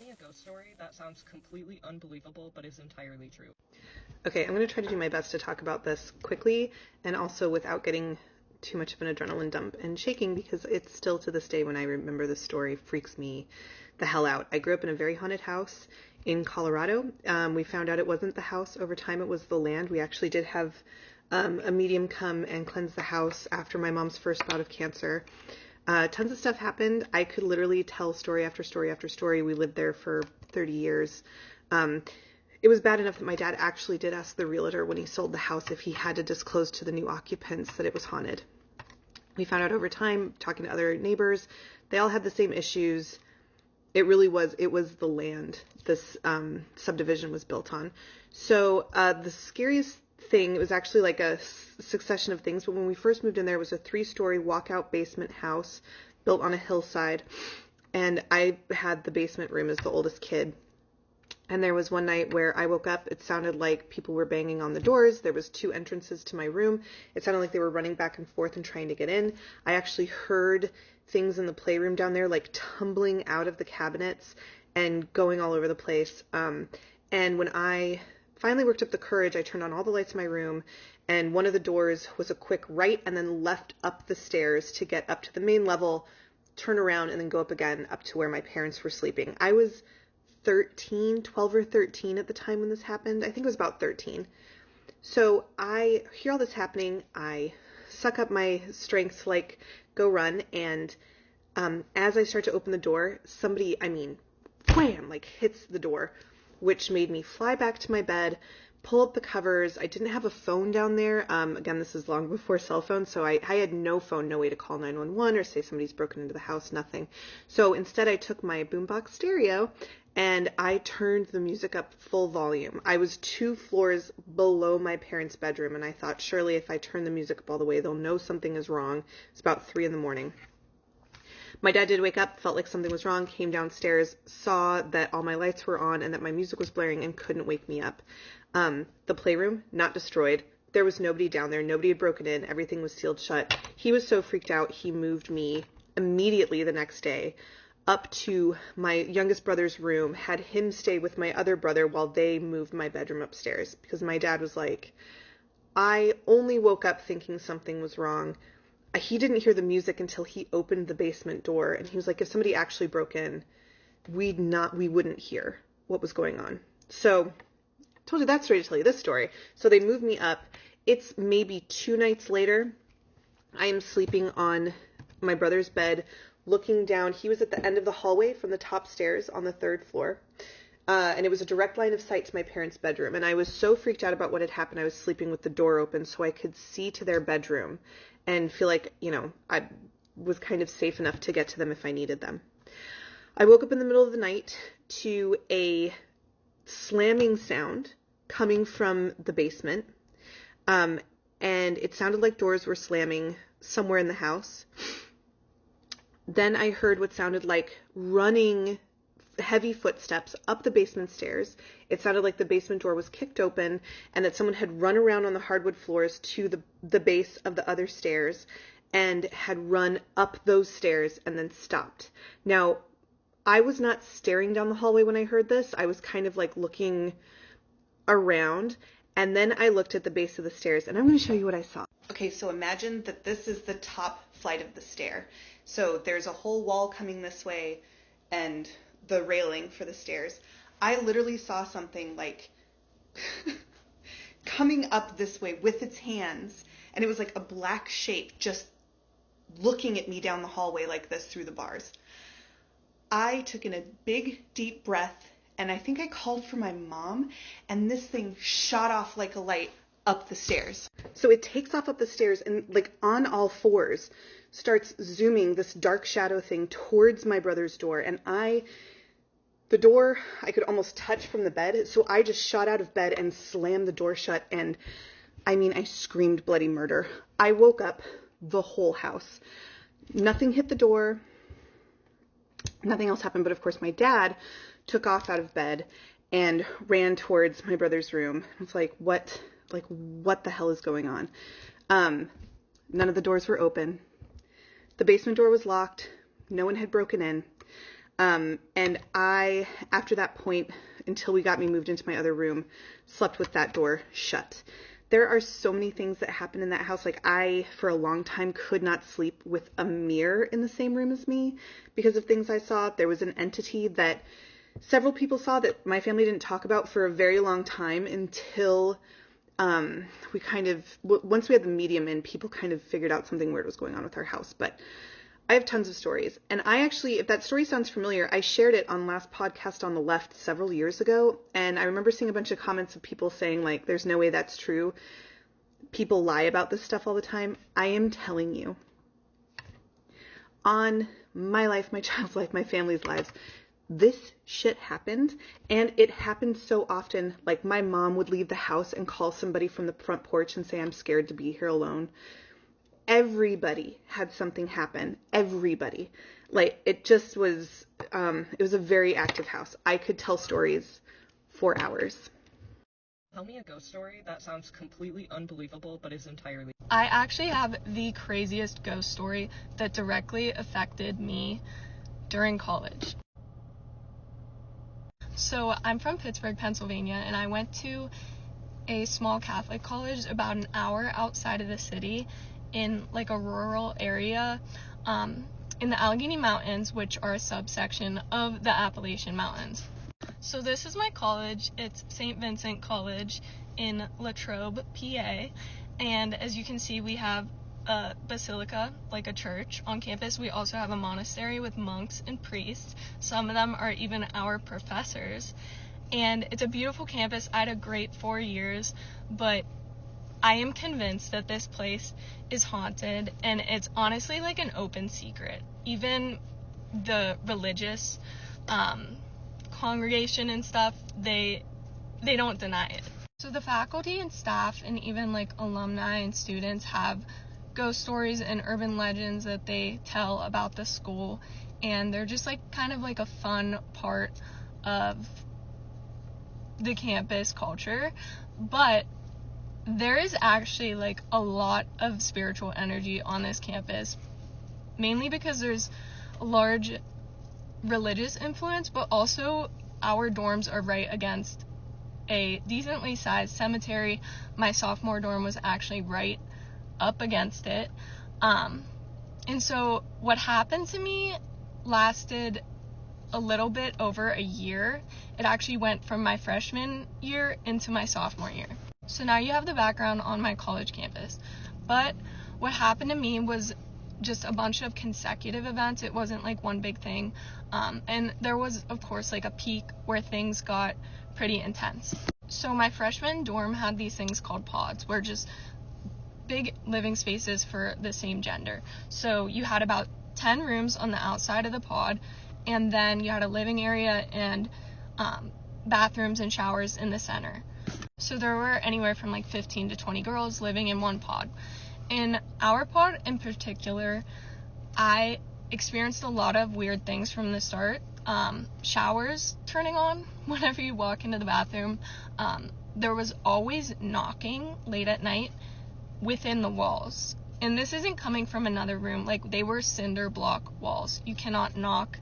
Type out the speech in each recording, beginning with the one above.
me a ghost story that sounds completely unbelievable but is entirely true. Okay, I'm going to try to do my best to talk about this quickly and also without getting too much of an adrenaline dump and shaking, because it's still to this day when I remember this story freaks me the hell out. I grew up in a very haunted house in Colorado. We found out it wasn't the house over time, it was the land. We actually did have a medium come and cleanse the house after my mom's first bout of cancer. Tons of stuff happened. I could literally tell story after story after story. We lived there for 30 years. It was bad enough that my dad actually did ask the realtor when he sold the house if he had to disclose to the new occupants that it was haunted. We found out over time, talking to other neighbors, they all had the same issues. It was the land this subdivision was built on. So the scariest thing, it was actually like a succession of things, but when we first moved in there, it was a 3-story walkout basement house built on a hillside, and I had the basement room as the oldest kid. And there was one night where I woke up, it sounded like people were banging on the doors. There was 2 entrances to my room. It sounded like they were running back and forth and trying to get in. I actually heard things in the playroom down there, like tumbling out of the cabinets and going all over the place. And when I finally worked up the courage, I turned on all the lights in my room, and one of the doors was a quick right and then left up the stairs to get up to the main level, turn around, and then go up again up to where my parents were sleeping. I was 12 or 13 at the time when this happened. I think it was about 13. So I hear all this happening. I suck up my strength to go run. And as I start to open the door, somebody, wham, hits the door, which made me fly back to my bed, pull up the covers. I didn't have a phone down there. Again, this is long before cell phones, so I had no phone, no way to call 911 or say somebody's broken into the house, nothing. So instead I took my boombox stereo and I turned the music up full volume. I was 2 floors below my parents' bedroom, and I thought, surely if I turn the music up all the way, they'll know something is wrong. It's about 3 a.m. My dad did wake up, felt like something was wrong, came downstairs, saw that all my lights were on and that my music was blaring, and couldn't wake me up. The playroom, not destroyed. There was nobody down there. Nobody had broken in. Everything was sealed shut. He was so freaked out, he moved me immediately the next day up to my youngest brother's room, had him stay with my other brother while they moved my bedroom upstairs, because my dad was like, I only woke up thinking something was wrong. He didn't hear the music until he opened the basement door, and he was like, if somebody actually broke in, we wouldn't hear what was going on. So I told you that story to tell you this story. So they moved me up. It's maybe 2 nights later. I am sleeping on my brother's bed, looking down. He was at the end of the hallway from the top stairs on the 3rd floor. And it was a direct line of sight to my parents' bedroom. And I was so freaked out about what had happened, I was sleeping with the door open so I could see to their bedroom and feel like, I was kind of safe enough to get to them if I needed them. I woke up in the middle of the night to a slamming sound coming from the basement. And it sounded like doors were slamming somewhere in the house. Then I heard what sounded like running heavy footsteps up the basement stairs. It sounded like the basement door was kicked open and that someone had run around on the hardwood floors to the base of the other stairs and had run up those stairs and then stopped. Now, I was not staring down the hallway when I heard this. I was kind of looking around, and then I looked at the base of the stairs, and I'm going to show you what I saw. Okay, so imagine that this is the top flight of the stair. So there's a whole wall coming this way and the railing for the stairs. I literally saw something coming up this way with its hands, and it was like a black shape just looking at me down the hallway like this through the bars. I took in a big, deep breath, and I think I called for my mom, and this thing shot off like a light up the stairs. So it takes off up the stairs and on all fours starts zooming this dark shadow thing towards my brother's door. And the door I could almost touch from the bed. So I just shot out of bed and slammed the door shut. And I screamed bloody murder. I woke up the whole house. Nothing hit the door. Nothing else happened. But of course my dad took off out of bed and ran towards my brother's room. I was like, what the hell is going on? None of the doors were open. The basement door was locked. No one had broken in. And I, after that point, until we got me moved into my other room, slept with that door shut. There are so many things that happen in that house. Like, I, for a long time, could not sleep with a mirror in the same room as me because of things I saw. There was an entity that several people saw that my family didn't talk about for a very long time until we kind of, once we had the medium in, people kind of figured out something weird was going on with our house. But I have tons of stories. And I actually, if that story sounds familiar, I shared it on last podcast on the left several years ago. And I remember seeing a bunch of comments of people saying, like, there's no way that's true. People lie about this stuff all the time. I am telling you, on my life, my child's life, my family's lives, this shit happened. And it happened so often. Like, my mom would leave the house and call somebody from the front porch and say, I'm scared to be here alone. Everybody had something happen. Everybody. Like, it just was, it was a very active house. I could tell stories for hours. Tell me a ghost story that sounds completely unbelievable but is entirely... I actually have the craziest ghost story that directly affected me during college. So I'm from Pittsburgh, Pennsylvania, and I went to a small Catholic college about an hour outside of the city in like a rural area in the Allegheny Mountains, which are a subsection of the Appalachian Mountains. So this is my college. It's St. Vincent College in Latrobe, PA. And as you can see, we have a basilica, like a church, on campus. We also have a monastery with monks and priests. Some of them are even our professors. And it's a beautiful campus. I had a great 4 years, but I am convinced that this place is haunted, and it's honestly like an open secret. Even the religious congregation and stuff, they don't deny it. So the faculty and staff and even like alumni and students have ghost stories and urban legends that they tell about the school, and they're just like kind of like a fun part of the campus culture. But there is actually like a lot of spiritual energy on this campus, mainly because there's a large religious influence, but also our dorms are right against a decently sized cemetery. My sophomore dorm was actually right up against it. And so what happened to me lasted a little bit over a year. It actually went from my freshman year into my sophomore year. So now you have the background on my college campus. But what happened to me was just a bunch of consecutive events. It wasn't like one big thing. And there was, of course, like a peak where things got pretty intense. So my freshman dorm had these things called pods, where just big living spaces for the same gender. So you had about 10 rooms on the outside of the pod, and then you had a living area and bathrooms and showers in the center. So there were anywhere from like 15 to 20 girls living in one pod. In our pod in particular, I experienced a lot of weird things from the start. Showers turning on whenever you walk into the bathroom. There was always knocking late at night within the walls. And this isn't coming from another room. Like, they were cinder block walls. You cannot knock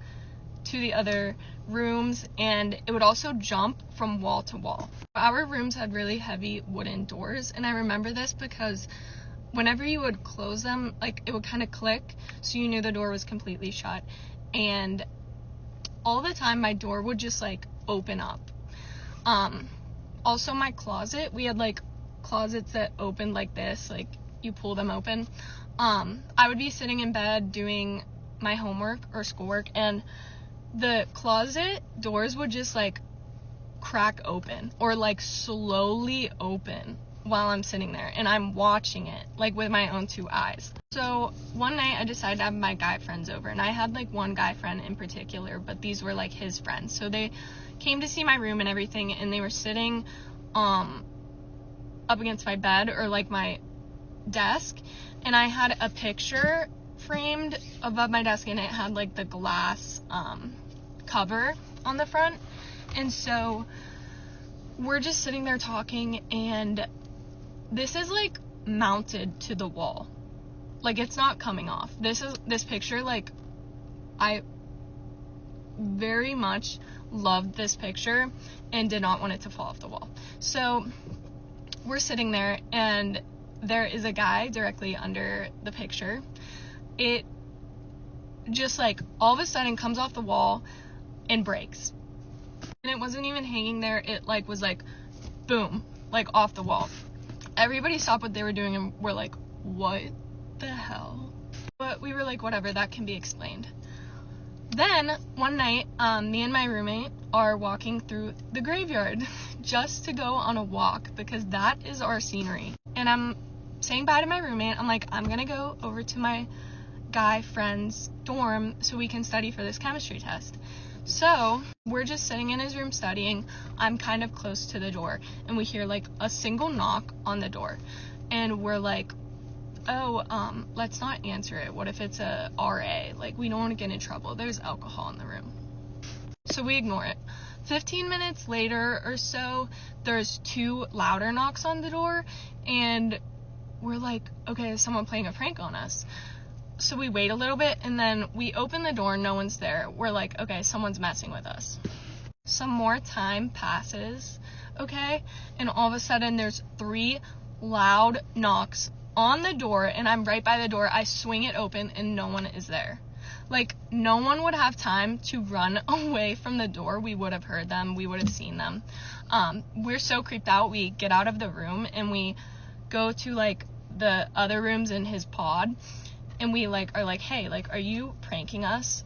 to the other rooms, and it would also jump from wall to wall. Our rooms had really heavy wooden doors, and I remember this because whenever you would close them, like, it would kind of click, so you knew the door was completely shut. And all the time my door would just like open up. Also my closet, we had like closets that opened like this, like you pull them open. I would be sitting in bed doing my homework or schoolwork, and the closet doors would just like crack open or like slowly open while I'm sitting there, and I'm watching it like with my own two eyes. So one night I decided to have my guy friends over, and I had like one guy friend in particular, but these were like his friends. So they came to see my room and everything, and they were sitting up against my bed or like my desk, and I had a picture framed above my desk, and it had like the glass cover on the front. And so we're just sitting there talking, and this is like mounted to the wall, like it's not coming off. This picture, like, I very much loved this picture and did not want it to fall off the wall. So we're sitting there, and there is a guy directly under the picture. It just like all of a sudden comes off the wall and breaks. And it wasn't even hanging there. It like was like boom, like off the wall. Everybody stopped what they were doing and were like, what the hell? But we were like, whatever, that can be explained. Then one night, me and my roommate are walking through the graveyard just to go on a walk because that is our scenery. And I'm saying bye to my roommate. I'm like, I'm gonna go over to my guy friend's dorm so we can study for this chemistry test. So we're just sitting in his room studying. I'm kind of close to the door, and we hear like a single knock on the door, and we're like, oh, let's not answer it. What if it's a RA? Like, we don't want to get in trouble. There's alcohol in the room. So we ignore it. 15 minutes later or so, there's 2 louder knocks on the door, and we're like, okay, is someone playing a prank on us? So we wait a little bit, and then we open the door, no one's there. We're like, okay, someone's messing with us. Some more time passes, okay? And all of a sudden, there's 3 loud knocks on the door, and I'm right by the door. I swing it open, and no one is there. Like, no one would have time to run away from the door. We would have heard them. We would have seen them. We're so creeped out, we get out of the room, and we go to, like, the other rooms in his pod, and we, like, are like, hey, like, are you pranking us?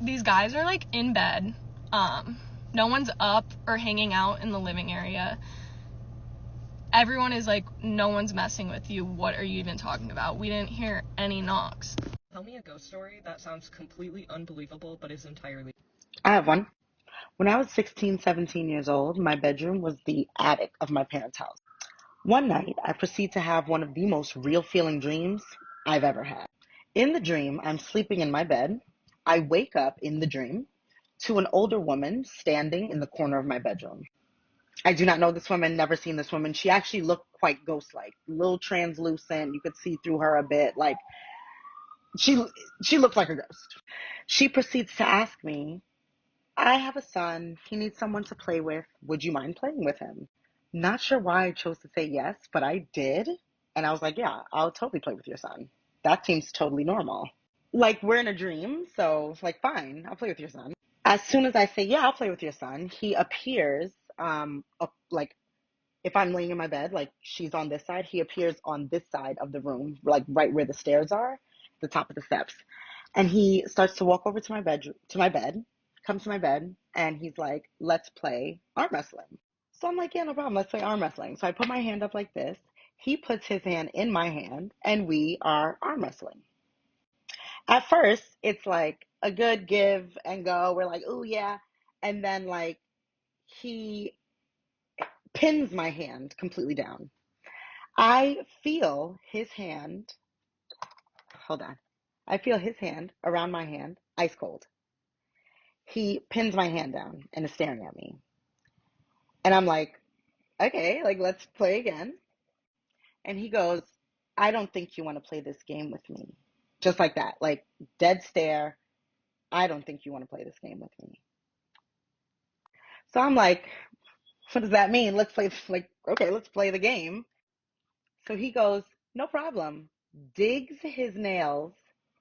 These guys are, like, in bed. No one's up or hanging out in the living area. Everyone is like, no one's messing with you. What are you even talking about? We didn't hear any knocks. Tell me a ghost story that sounds completely unbelievable but is entirely... I have one. When I was 16, 17 years old, my bedroom was the attic of my parents' house. One night, I proceed to have one of the most real feeling dreams I've ever had. In the dream, I'm sleeping in my bed. I wake up in the dream to an older woman standing in the corner of my bedroom. I do not know this woman, never seen this woman. She actually looked quite ghost-like, a little translucent. You could see through her a bit. Like, she looked like a ghost. She proceeds to ask me, I have a son. He needs someone to play with. Would you mind playing with him? Not sure why I chose to say yes, but I did. And I was like, yeah, I'll totally play with your son. That seems totally normal. Like, we're in a dream, so, like, fine, I'll play with your son. As soon as I say, yeah, I'll play with your son, he appears, like, if I'm laying in my bed, like, she's on this side, he appears on this side of the room, like, right where the stairs are, the top of the steps. And he starts to walk over to my bed, comes to my bed, and he's like, let's play arm wrestling. So I'm like, yeah, no problem. Let's play arm wrestling. So I put my hand up like this. He puts his hand in my hand, and we are arm wrestling. At first, it's like a good give and go. We're like, oh, yeah. And then, like, he pins my hand completely down. I feel his hand, hold on. I feel his hand around my hand, ice cold. He pins my hand down and is staring at me. And I'm like, okay, like, let's play again. And he goes, I don't think you want to play this game with me. Just like that, like, dead stare. I don't think you want to play this game with me. So I'm like, what does that mean? Let's play, like, okay, let's play the game. So he goes, no problem. Digs his nails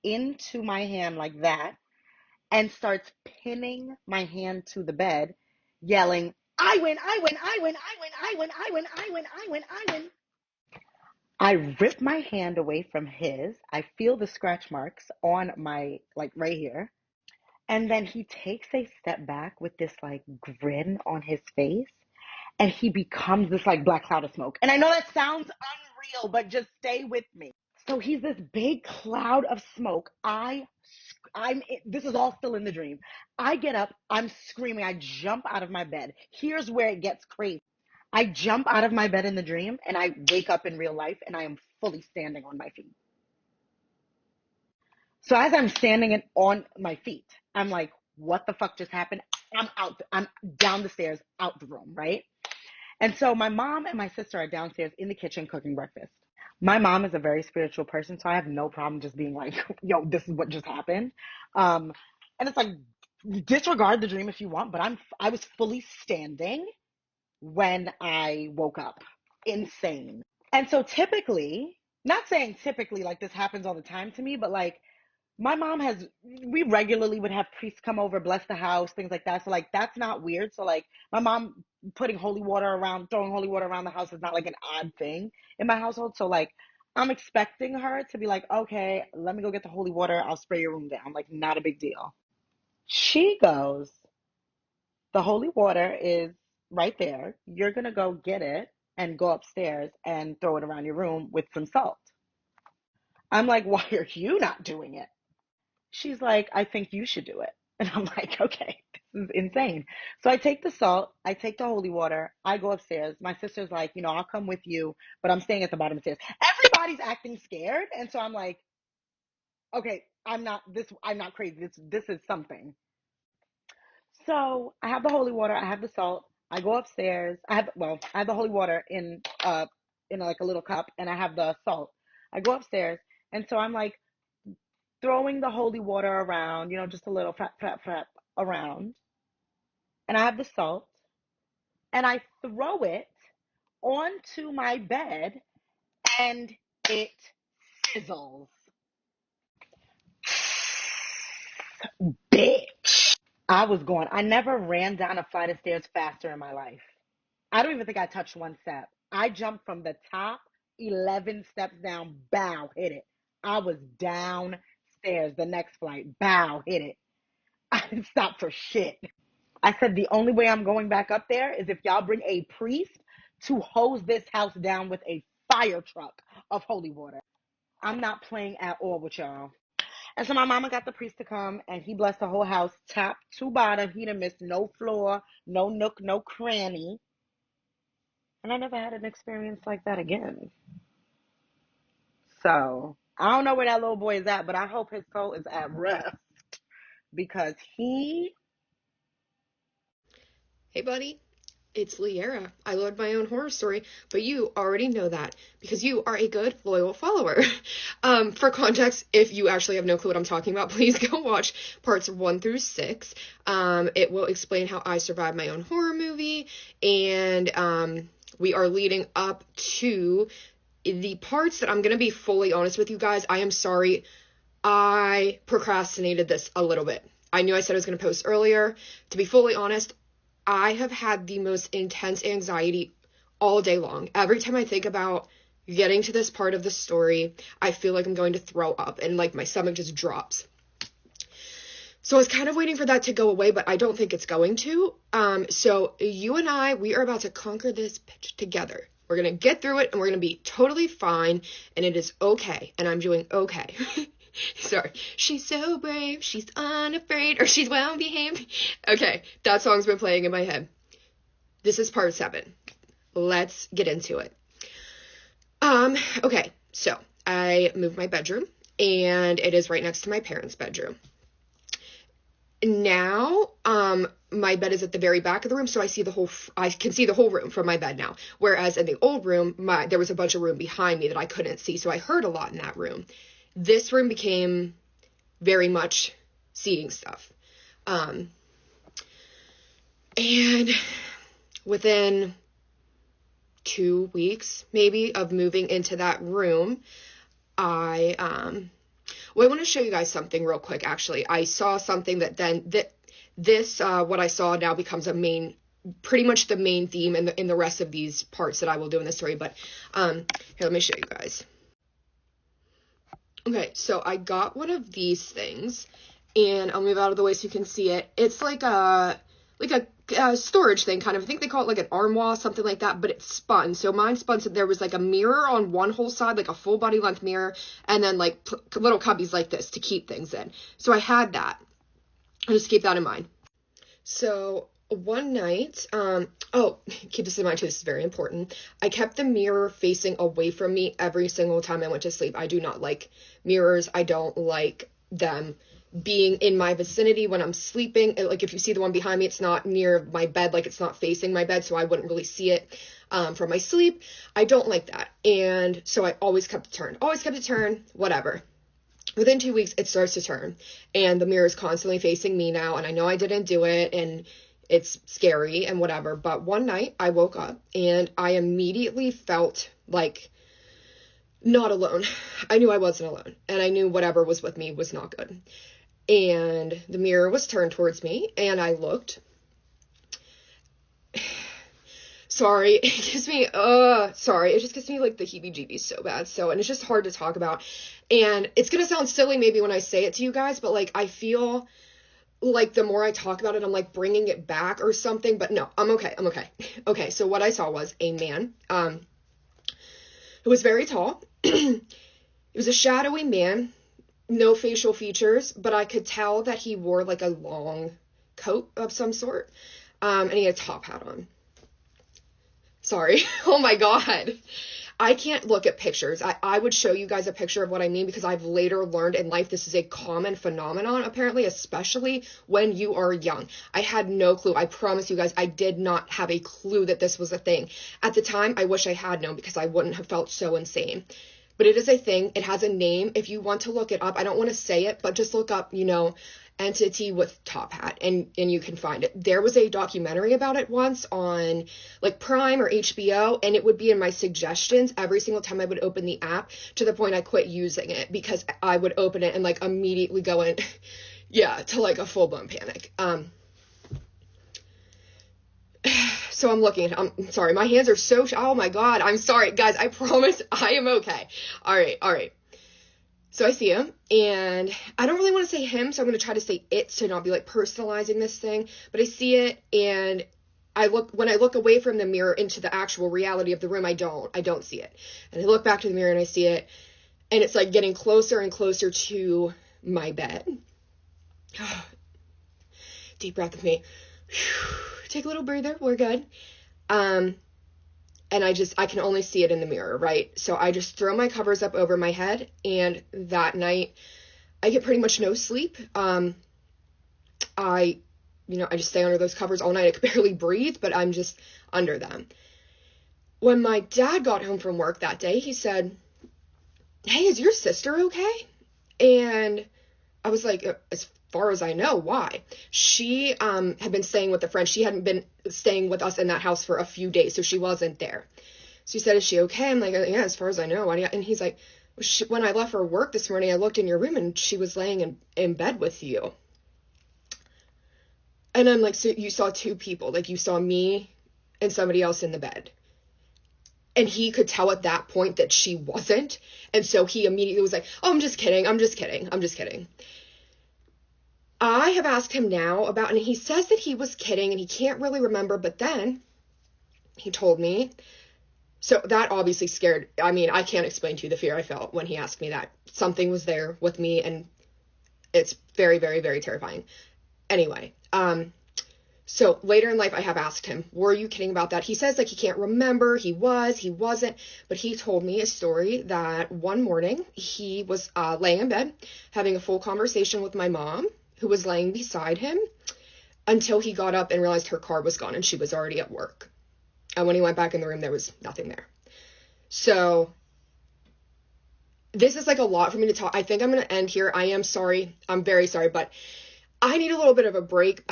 into my hand like that and starts pinning my hand to the bed, yelling, I win, I win, I win, I win, I win, I win, I win, I win, I win. I rip my hand away from his. I feel the scratch marks on my, like, right here. And then he takes a step back with this, like, grin on his face. And he becomes this, like, black cloud of smoke. And I know that sounds unreal, but just stay with me. So he's this big cloud of smoke. This is all still in the dream. I get up, I'm screaming, I jump out of my bed. Here's where it gets crazy. I jump out of my bed in the dream, and I wake up in real life, and I am fully standing on my feet. So as I'm standing on my feet, I'm like, what the fuck just happened? I'm down the stairs, out the room, right? And so my mom and my sister are downstairs in the kitchen cooking breakfast. My mom is a very spiritual person, so I have no problem just being like, yo, this is what just happened. And it's like, disregard the dream if you want, but I was fully standing when I woke up. Insane. And so typically, not saying typically like this happens all the time to me, but like my mom has, we regularly would have priests come over, bless the house, things like that. So like that's not weird. So like my mom putting holy water around, throwing holy water around the house is not like an odd thing in my household. So like I'm expecting her to be like, okay, let me go get the holy water. I'll spray your room down. Like, not a big deal. She goes, the holy water is right there. You're going to go get it and go upstairs and throw it around your room with some salt. I'm like, why are you not doing it? She's like, I think you should do it. And I'm like, okay, this is insane. So I take the salt, I take the holy water, I go upstairs. My sister's like, I'll come with you, but I'm staying at the bottom of the stairs. Everybody's acting scared. And so I'm like, okay, I'm not crazy. This is something. So I have the holy water, I have the salt, I go upstairs. I have the holy water in like a little cup, and I have the salt. I go upstairs, and so I'm like throwing the holy water around, just a little flap around. And I have the salt, and I throw it onto my bed, and it sizzles. Bitch. I was going. I never ran down a flight of stairs faster in my life. I don't even think I touched one step. I jumped from the top 11 steps down, bow, hit it. I was downstairs the next flight, bow, hit it. I didn't stop for shit. I said the only way I'm going back up there is if y'all bring a priest to hose this house down with a fire truck of holy water. I'm not playing at all with y'all. And so my mama got the priest to come, and he blessed the whole house, top to bottom. He didn't miss no floor, no nook, no cranny. And I never had an experience like that again. So I don't know where that little boy is at, but I hope his soul is at rest because he. Hey, buddy. It's Liera. I load my own horror story, but you already know that because you are a good, loyal follower. For context, if you actually have no clue what I'm talking about, please go watch parts 1 through 6. It will explain how I survived my own horror movie, and we are leading up to the parts that I'm going to be fully honest with you guys. I am sorry. I procrastinated this a little bit. I knew I said I was going to post earlier. To be fully honest, I have had the most intense anxiety all day long. Every time I think about getting to this part of the story, I feel like I'm going to throw up and like my stomach just drops. So I was kind of waiting for that to go away, but I don't think it's going to. So you and I, we are about to conquer this bitch together. We're going to get through it and we're going to be totally fine and it is okay. And I'm doing okay. Sorry. She's so brave, she's unafraid, or she's well behaved. Okay, that song's been playing in my head. This is part 7. Let's get into it. Okay, so I moved my bedroom, and it is right next to my parents' bedroom. Now, my bed is at the very back of the room, so I can see the whole room from my bed now. Whereas in the old room, there was a bunch of room behind me that I couldn't see, so I heard a lot in that room. This room became very much seeing stuff. And within 2 weeks, maybe, of moving into that room, I want to show you guys something real quick, actually. I saw something that then, what I saw now becomes pretty much the main theme in the rest of these parts that I will do in this story. But, here, let me show you guys. Okay, so I got one of these things, and I'll move out of the way so you can see it. It's like a storage thing, kind of. I think they call it like an armoire, something like that, but it's spun. So mine spun, so there was like a mirror on one whole side, like a full body length mirror, and then like little cubbies like this to keep things in. So I had that. Just keep that in mind. So one night, keep this in mind too, this is very important. I kept the mirror facing away from me every single time I went to sleep. I do not like mirrors. I don't like them being in my vicinity when I'm sleeping. Like if you see the one behind me, it's not near my bed, like it's not facing my bed, so I wouldn't really see it from my sleep. I don't like that. And so I always kept it turned, whatever. Within 2 weeks, it starts to turn, and the mirror is constantly facing me now, and I know I didn't do it, and it's scary and whatever. But one night I woke up and I immediately felt like not alone. I knew I wasn't alone, and I knew whatever was with me was not good. And the mirror was turned towards me, and I looked. Sorry, it gives me, sorry, it just gives me like the heebie-jeebies so bad. So, and it's just hard to talk about. And it's gonna sound silly maybe when I say it to you guys, but like I feel like the more I talk about it, I'm like bringing it back or something. But no, I'm okay. I'm okay. Okay, so what I saw was a man, who was very tall. He was a shadowy man, no facial features, but I could tell that he wore like a long coat of some sort, and he had a top hat on. Sorry. Oh my God. I can't look at pictures. I would show you guys a picture of what I mean, because I've later learned in life this is a common phenomenon, apparently, especially when you are young. I had no clue. I promise you guys, I did not have a clue that this was a thing. At the time, I wish I had known, because I wouldn't have felt so insane. But it is a thing. It has a name. If you want to look it up, I don't want to say it, but just look up, entity with top hat, and you can find it. There was a documentary about it once on like Prime or HBO, and it would be in my suggestions every single time I would open the app, to the point I quit using it, because I would open it and like immediately go in to like a full-blown panic. So I'm looking at, I'm sorry, my hands are so, oh my God, I'm sorry guys, I promise I am okay. All right. So I see him, and I don't really want to say him, so I'm going to try to say it to not be like personalizing this thing, but I see it, and when I look away from the mirror into the actual reality of the room, I don't see it. And I look back to the mirror and I see it, and it's like getting closer and closer to my bed. Deep breath with me. Take a little breather, we're good. And I can only see it in the mirror, right? So I just throw my covers up over my head, and that night I get pretty much no sleep. I just stay under those covers all night. I could barely breathe, but I'm just under them. When my dad got home from work that day, he said, "Hey, is your sister okay?" And I was like, as far as I know, why? She had been staying with a friend. She hadn't been staying with us in that house for a few days, so she wasn't there. So he said, "Is she okay?" I'm like, "Yeah, as far as I know." And he's like, "When I left for work this morning, I looked in your room and she was laying in bed with you." And I'm like, "So you saw two people, like you saw me and somebody else in the bed?" And he could tell at that point that she wasn't. And so he immediately was like, "Oh, I'm just kidding. I have asked him now about, and he says that he was kidding and he can't really remember, but then he told me, so that obviously scared, I can't explain to you the fear I felt when he asked me that. Something was there with me, and it's very, very, very terrifying. Anyway, so later in life, I have asked him, "Were you kidding about that?" He says like he can't remember, he wasn't, but he told me a story that one morning he was laying in bed having a full conversation with my mom, who was laying beside him, until he got up and realized her car was gone and she was already at work. And when he went back in the room, there was nothing there. So this is like a lot for me to talk. I think I'm going to end here. I am sorry. I'm very sorry, but I need a little bit of a break.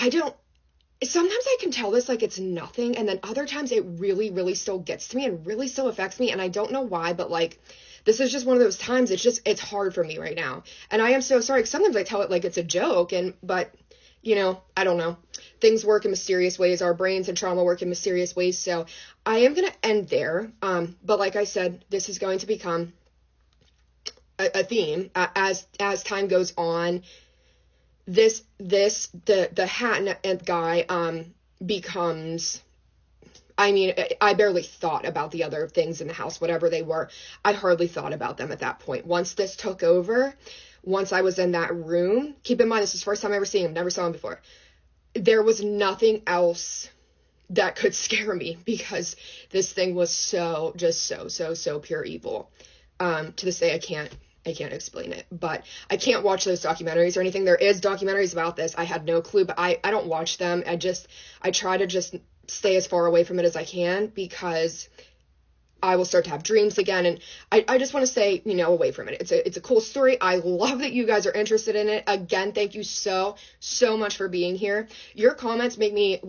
Sometimes I can tell this like it's nothing, and then other times it really, really still gets to me and really still affects me, and I don't know why, but like, this is just one of those times. It's hard for me right now, and I am so sorry. Sometimes I tell it like it's a joke, but I don't know. Things work in mysterious ways. Our brains and trauma work in mysterious ways, so I am going to end there, but like I said, this is going to become a theme as time goes on. The hat and guy becomes, I barely thought about the other things in the house, whatever they were. I hardly thought about them at that point. Once this took over, once I was in that room, keep in mind, this is the first time I ever seen him, never saw him before. There was nothing else that could scare me, because this thing was so pure evil. To this day, I can't explain it, but I can't watch those documentaries or anything. There is documentaries about this. I had no clue, but I don't watch them. I try to just stay as far away from it as I can, because I will start to have dreams again. And I just want to say, away from it. It's a cool story. I love that you guys are interested in it. Again, thank you so much for being here. Your comments make me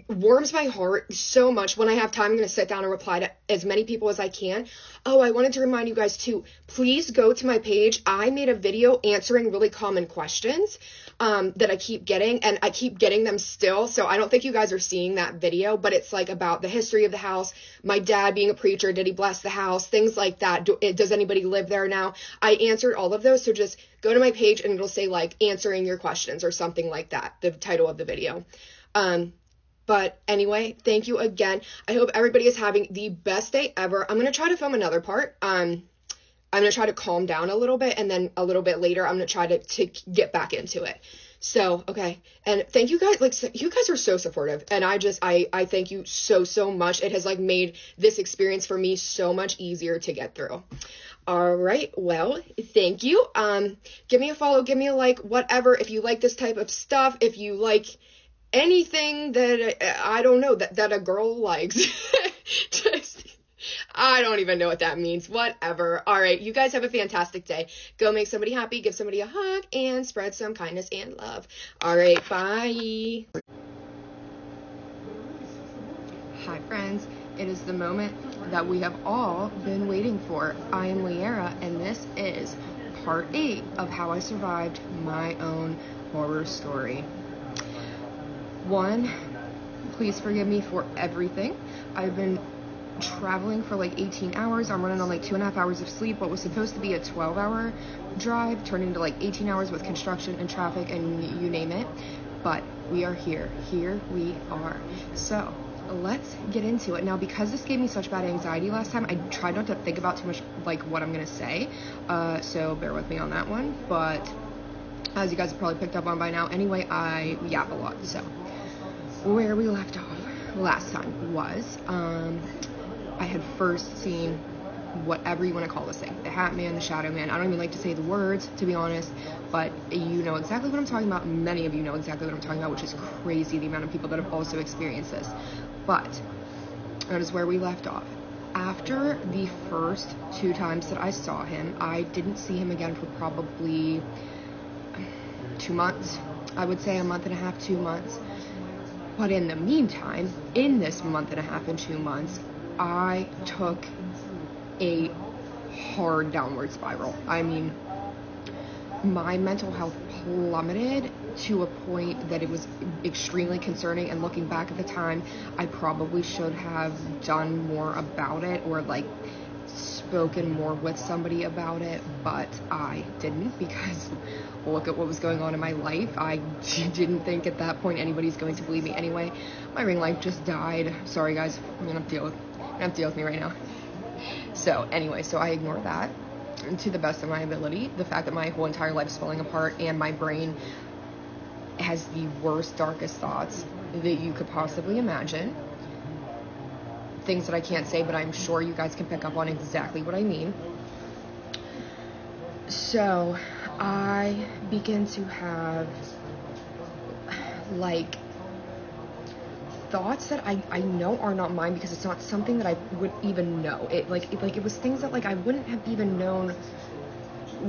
warms my heart so much. When I have time, I'm going to sit down and reply to as many people as I can. Oh, I wanted to remind you guys too, please go to my page. I made a video answering really common questions that I keep getting, and I keep getting them still. So I don't think you guys are seeing that video, but it's about the history of the house, my dad being a preacher, did he bless the house, things like that. Does anybody live there now? I answered all of those. So just go to my page and it'll say answering your questions or something like that, the title of the video. But anyway, thank you again. I hope everybody is having the best day ever. I'm going to try to film another part. I'm going to try to calm down a little bit, and then a little bit later, I'm going to try to get back into it. So, okay. And thank you guys. You guys are so supportive. And I thank you so much. It has made this experience for me so much easier to get through. All right. Well, thank you. Give me a follow, give me a like, whatever. If you like this type of stuff, if you like anything that I don't know that a girl likes, I don't even know what that means. Whatever. All right. You guys have a fantastic day. Go make somebody happy, give somebody a hug, and spread some kindness and love. All right. Bye. Hi, friends. It is the moment that we have all been waiting for. I am Liera, and this is part 8 of how I survived my own horror story. 1, please forgive me for everything. I've been traveling for 18 hours. I'm running on 2.5 hours of sleep. What was supposed to be a 12-hour drive turned into 18 hours with construction and traffic and you name it. But we are here. Here we are. So let's get into it. Now, because this gave me such bad anxiety last time, I tried not to think about too much what I'm gonna say. So bear with me on that one. But as you guys have probably picked up on by now, anyway, I yap a lot. So where we left off last time was I had first seen whatever you want to call this thing, the Hat Man, the Shadow Man. I don't even like to say the words, to be honest, but you know exactly what I'm talking about. Many of you know exactly what I'm talking about, which is crazy, the amount of people that have also experienced this. But that is where we left off. After the first 2 times that I saw him, I didn't see him again for probably 2 months. I would say a month and a half, 2 months. But in the meantime, in this month and a half and 2 months, I took a hard downward spiral. I mean, my mental health plummeted to a point that it was extremely concerning, and looking back at the time, I probably should have done more about it, or spoken more with somebody about it, but I didn't, because look at what was going on in my life. I didn't think at that point anybody's going to believe me anyway. My ring light just died. Sorry guys, you're gonna have to deal with me right now. So anyway, so I ignored that to the best of my ability. The fact that my whole entire life is falling apart and my brain has the worst, darkest thoughts that you could possibly imagine. Things that I can't say, but I'm sure you guys can pick up on exactly what I mean. So I begin to have thoughts that I know are not mine, because it's not something that I would even know. It was things that I wouldn't have even known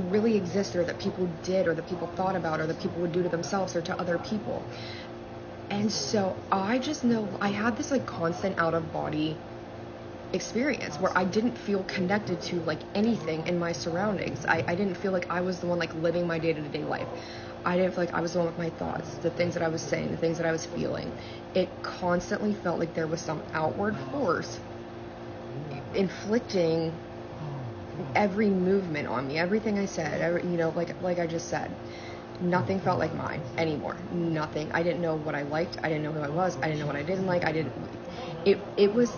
really exist, or that people did, or that people thought about, or that people would do to themselves or to other people. And so I just know I had this constant out of body experience where I didn't feel connected to anything in my surroundings. I didn't feel like I was the one living my day-to-day life. I didn't feel like I was the one with my thoughts, the things that I was saying, the things that I was feeling. It constantly felt like there was some outward force inflicting every movement on me, everything I said, like I just said. Nothing felt like mine anymore. Nothing. I didn't know what I liked. I didn't know who I was. I didn't know what I didn't like. It was,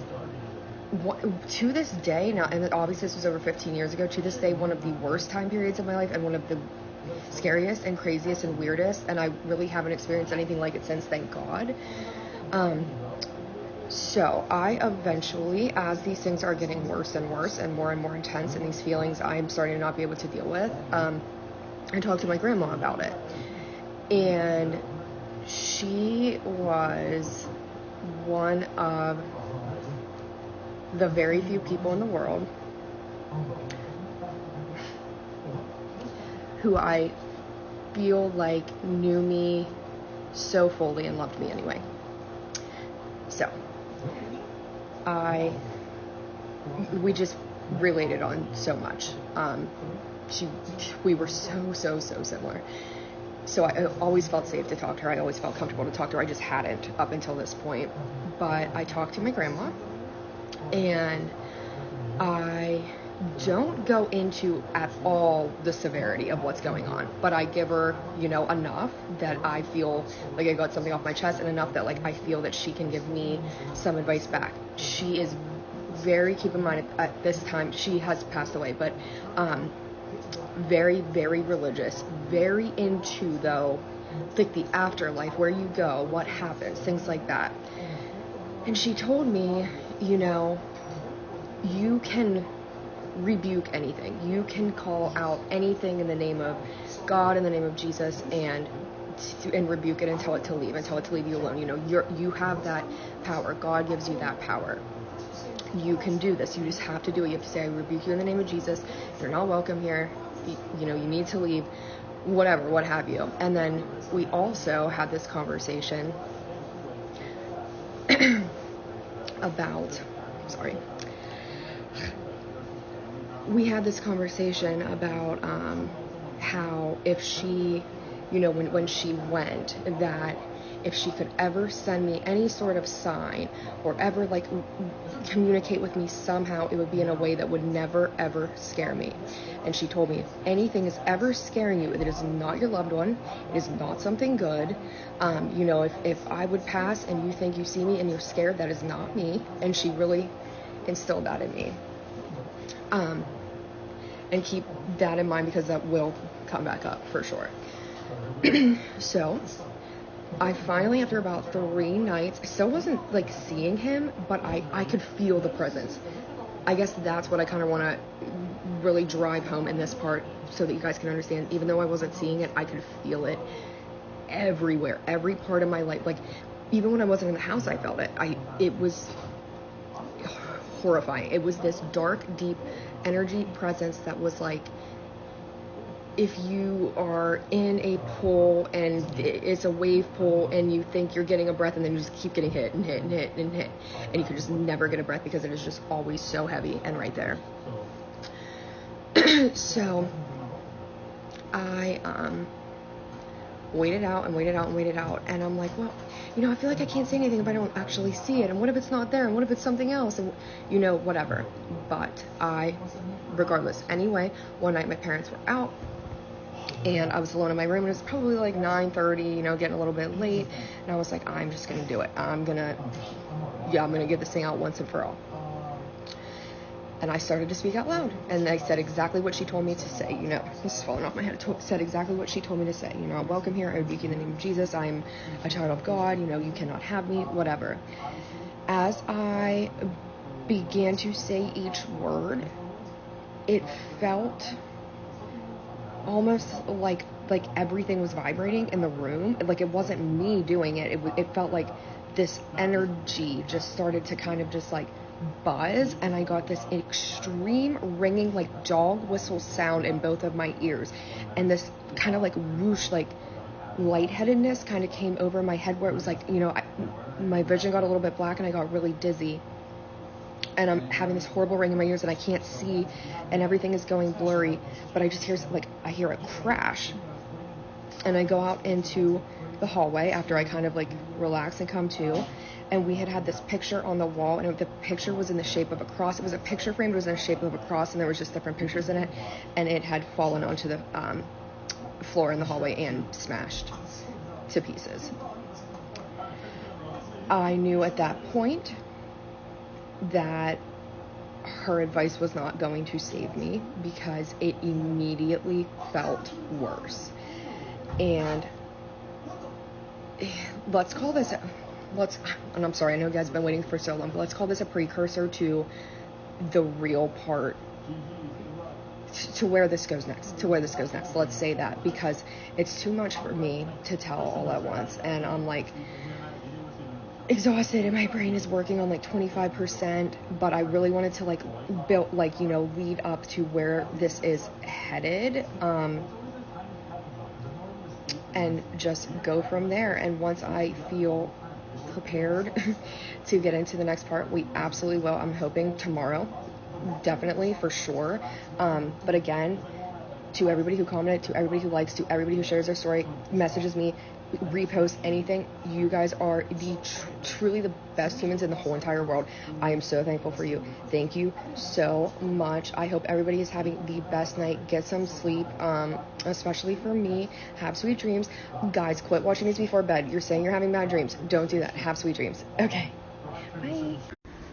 to this day now, and obviously this was over 15 years ago, to this day, one of the worst time periods of my life, and one of the scariest and craziest and weirdest, and I really haven't experienced anything like it since, thank God. So I eventually, as these things are getting worse and worse and more intense, and these feelings I'm starting to not be able to deal with, I talked to my grandma about it, and she was one of the very few people in the world who I feel like knew me so fully and loved me anyway. So, we just related on so much. We were so similar. So I always felt safe to talk to her. I always felt comfortable to talk to her. I just hadn't up until this point. But I talked to my grandma, and I don't go into at all the severity of what's going on, but I give her, enough that I feel like I got something off my chest, and enough that like I feel that she can give me some advice back. She is very, keep in mind at this time, she has passed away, but very, very religious, very into, though, like the afterlife, where you go, what happens, things like that. And she told me, you can rebuke anything. You can call out anything in the name of God, in the name of Jesus, and rebuke it and tell it to leave you alone. You have that power. God gives you that power. You can do this. You just have to do it. You have to say, I rebuke you in the name of Jesus. You're not welcome here. You need to leave. Whatever, what have you. And then we also had this conversation we had this conversation about how if she, when she went, that if she could ever send me any sort of sign or ever like communicate with me somehow, it would be in a way that would never ever scare me. And she told me, if anything is ever scaring you, it is not your loved one, it is not something good. If I would pass and you think you see me and you're scared, that is not me. And she really instilled that in me. And keep that in mind, because that will come back up for sure. So I finally, after about 3 nights, I still wasn't like seeing him, but I could feel the presence. I guess that's what I kind of want to really drive home in this part, so that you guys can understand. Even though I wasn't seeing it, I could feel it everywhere, every part of my life. Like, even when I wasn't in the house, I felt it. It was horrifying. It was this dark, deep energy presence that was like, if you are in a pool and it's a wave pool and you think you're getting a breath, and then you just keep getting hit and hit and hit and hit, and you can just never get a breath because it is just always so heavy and right there. So I waited out, and I'm like, well, I feel like I can't say anything if I don't actually see it, and what if it's not there, and what if it's something else, and whatever. But regardless, anyway, one night my parents were out, and I was alone in my room, and it was probably like 9:30, getting a little bit late, and I was like, I'm just gonna do it. I'm gonna get this thing out once and for all. And I started to speak out loud, and I said exactly what she told me to say. This is falling off my head. Said exactly what she told me to say. I'm welcome here. I rebuke you in the name of Jesus. I'm a child of God. You cannot have me. Whatever. As I began to say each word, it felt almost like everything was vibrating in the room. Like, it wasn't me doing it. It felt like this energy just started to kind of just like buzz, and I got this extreme ringing, like dog whistle sound in both of my ears, and this kind of like whoosh, like lightheadedness kind of came over my head, where it was like, my vision got a little bit black, and I got really dizzy, and I'm having this horrible ring in my ears, and I can't see, and everything is going blurry, but I just hear I hear a crash, and I go out into the hallway after I kind of like relax and come to. And we had this picture on the wall, and the picture was in the shape of a cross. It was a picture frame, but it was in the shape of a cross, and there was just different pictures in it, and it had fallen onto the floor in the hallway and smashed to pieces. I knew at that point that her advice was not going to save me, because it immediately felt worse. And let's call this... and I'm sorry, I know you guys have been waiting for so long, but let's call this a precursor to the real part, to where this goes next. Let's say that, because it's too much for me to tell all at once. And I'm like, exhausted and my brain is working on like 25%, but I really wanted to like build, like, you know, lead up to where this is headed, and just go from there. And once I feel prepared to get into the next part, we absolutely will. I'm hoping tomorrow, definitely, for sure. But again, to everybody who commented, to everybody who likes, to everybody who shares their story, messages me, repost anything, you guys are the truly the best humans in the whole entire world. I am so thankful for you. Thank you so much. I hope everybody is having the best night. Get some sleep, especially for me. Have sweet dreams. Guys, quit watching these before bed. You're saying you're having bad dreams. Don't do that. Have sweet dreams. Okay, bye.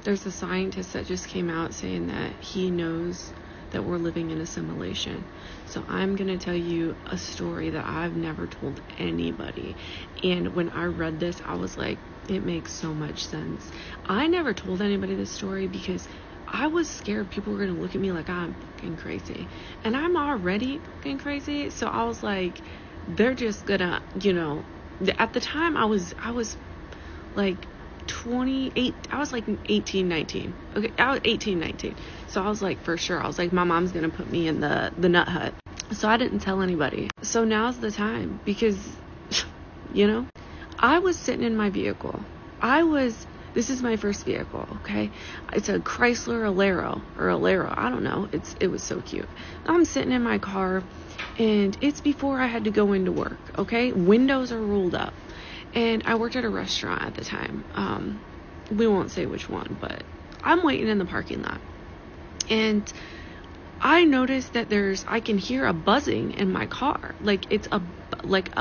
There's a scientist that just came out saying that he knows that we're living in a simulation. So I'm going to tell you a story that I've never told anybody. And when I read this, I was like, it makes so much sense. I never told anybody this story because I was scared people were going to look at me like I'm fucking crazy. And I'm already fucking crazy. So I was like, they're just gonna, you know, at the time I was like 28, I was like 18, 19. Okay, I was 18, 19. So I was like, for sure, I was like, my mom's gonna put me in the nut hut. So I didn't tell anybody. So now's the time because, you know, I was sitting in my vehicle. This is my first vehicle, okay? It's a Chrysler Alero, I don't know. It was so cute. I'm sitting in my car and it's before I had to go into work, okay? Windows are rolled up. And I worked at a restaurant at the time. We won't say which one, but I'm waiting in the parking lot. And I noticed that I can hear a buzzing in my car. Like it's a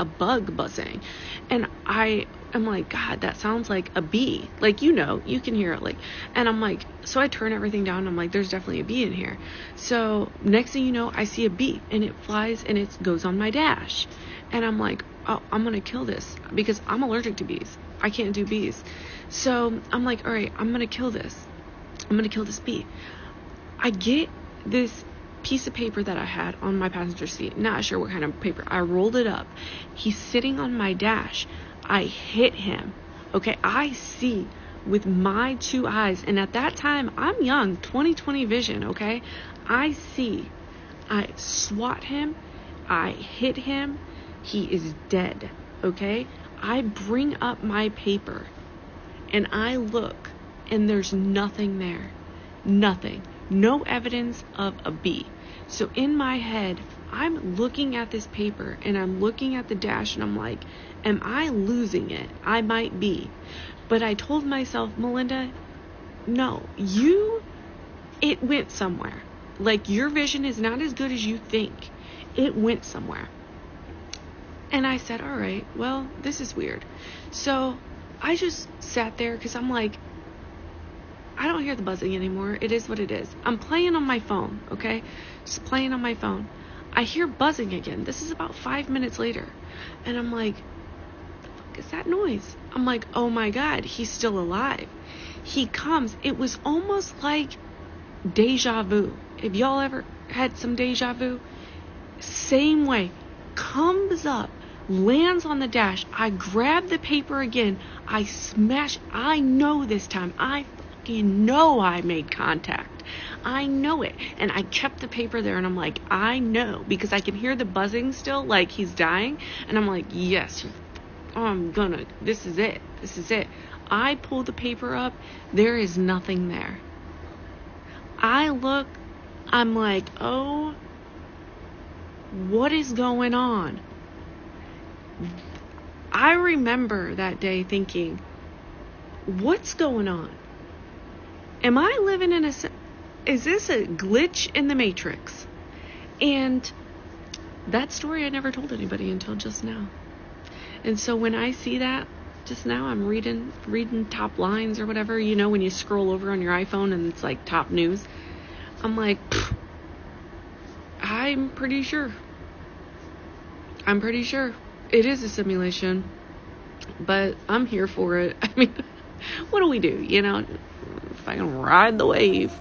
bug buzzing. And I'm like, God, that sounds like a bee. Like, you know, you can hear it. Like, and I'm like, so I turn everything down. And I'm like, there's definitely a bee in here. So next thing you know, I see a bee and it flies and it goes on my dash. And I'm like, oh, I'm going to kill this because I'm allergic to bees. I can't do bees. So I'm like, all right, I'm going to kill this. I'm going to kill this bee. I get this piece of paper that I had on my passenger seat. Not sure what kind of paper. I rolled it up. He's sitting on my dash. I hit him. Okay, I see with my two eyes. And at that time, I'm young, 20/20 vision, okay? I see. I swat him. I hit him. He is dead, okay? I bring up my paper and I look and there's nothing there. Nothing. No evidence of a bee. So in my head, I'm looking at this paper and I'm looking at the dash and I'm like, am I losing it? I might be. But I told myself, Melinda, no, it went somewhere. Like your vision is not as good as you think. It went somewhere. And I said, all right, well, this is weird. So I just sat there because I'm like, I don't hear the buzzing anymore. It is what it is. I'm playing on my phone, okay? Just playing on my phone. I hear buzzing again. This is about 5 minutes later. And I'm like, the fuck is that noise? I'm like, oh my God, he's still alive. He comes. It was almost like deja vu. Have y'all ever had some deja vu? Same way. Comes up, lands on the dash. I grab the paper again. I smash. I know this time. I fucking know I made contact. I know it. And I kept the paper there and I'm like, I know. Because I can hear the buzzing still, like he's dying. And I'm like, yes, this is it. This is it. I pull the paper up. There is nothing there. I look. I'm like, oh, what is going on? I remember that day thinking, what's going on? Am I living is this a glitch in the Matrix? And that story I never told anybody until just now. And so when I see that, just now I'm reading top lines or whatever, you know, when you scroll over on your iPhone and it's like top news. I'm like, I'm pretty sure it is a simulation, but I'm here for it. I mean, what do we do? You know, if I can ride the wave.